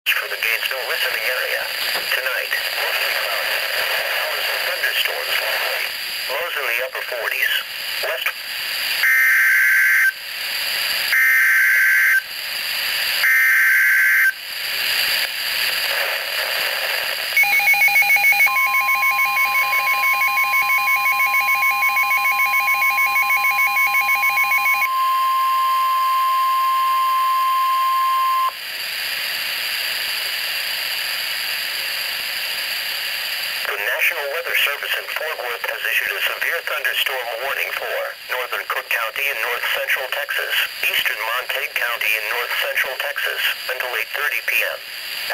For the Gainesville listening area. Tonight, mostly cloudy. Showers and thunderstorms locally. Lows in the upper 40s. West. National Weather Service in Fort Worth has issued a severe thunderstorm warning for northern Cook County and north central Texas, eastern Montague County and north central Texas until 8:30 p.m.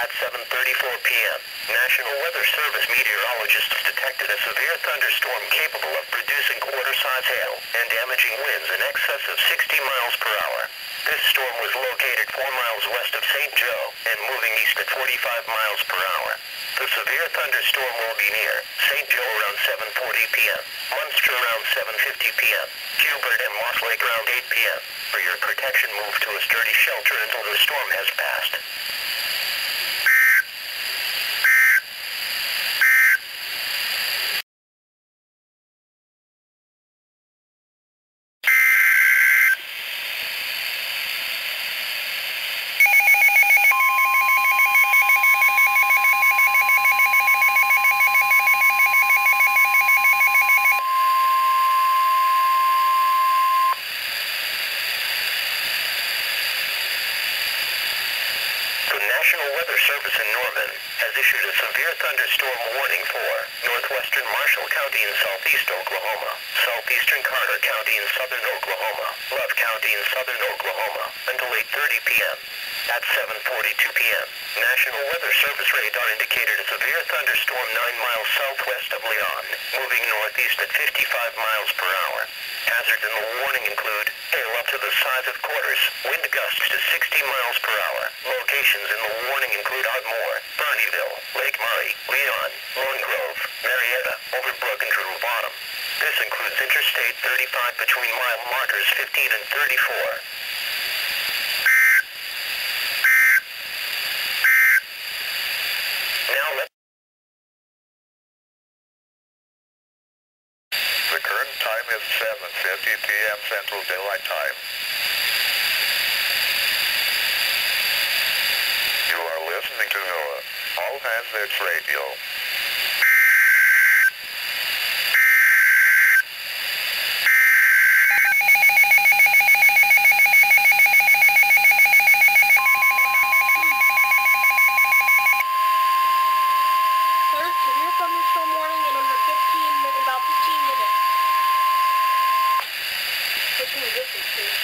At 7:34 p.m., National Weather Service meteorologists detected a severe thunderstorm capable of producing quarter-size hail and damaging winds in excess of 60 miles per hour. This storm was located 4 miles west of St. Joe and moving east at 45 miles per hour. The severe thunderstorm will be near St. Joe around 7:40 p.m., Munster around 7:50 p.m., Hubert and Moss Lake around 8 p.m. For your protection, move to a sturdy shelter until the storm has passed. National Weather Service in Norman has issued a severe thunderstorm warning for northwestern Marshall County in southeast Oklahoma, southeastern Carter County in southern Oklahoma, Love County in southern Oklahoma until 8:30 p.m. At 7:42 p.m., National Weather Service radar indicated a severe thunderstorm 9 miles southwest of Leon, moving northeast at 55 miles per hour. Hazards in the warning include hail up to the size of quarters, wind gusts to 60 miles per hour. Locations in the warning include Ardmore, Bonneville, Lake Murray, Leon, Lone Grove, Marietta, Overbrook, and Drew Bottom. This includes Interstate 35 between mile markers 15 and 34. The current time is 7:50 p.m. Central Daylight Time. You are listening to NOAA All Hazards Radio. Third severe thunderstorm warning in about 15 minutes. Which one is this, please?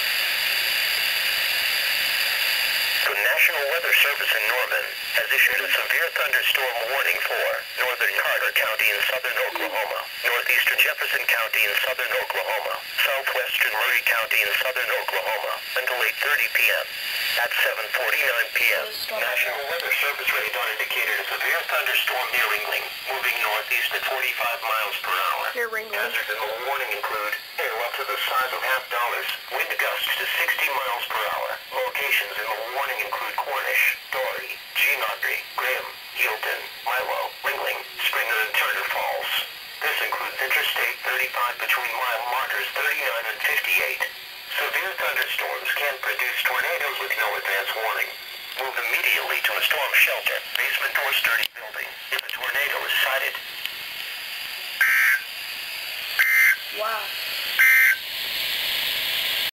The National Weather Service in Norman has issued a severe thunderstorm warning for northern Carter County in southern Oklahoma, northeastern Jefferson County in southern Oklahoma, southwestern Murray County in southern Oklahoma until 8:30 p.m. At 7:49 p.m., National Weather Service radar indicated a severe thunderstorm near Ringling, moving northeast at 45 miles per hour. Here, Ringling. Hazards in the warning include hail up to the size of $half, wind gusts to 60 miles per hour. Locations in the warning include Cornish, Dory, Gene Audrey, Grimm, Hilton, Milo, Ringling, Springer, and Turner Falls. This includes Interstate 35 between mile markers 39 and 58. Severe thunderstorms can produce tornadoes with no advance warning. Move immediately to a storm shelter, basement, or sturdy building if a tornado is sighted. Wow.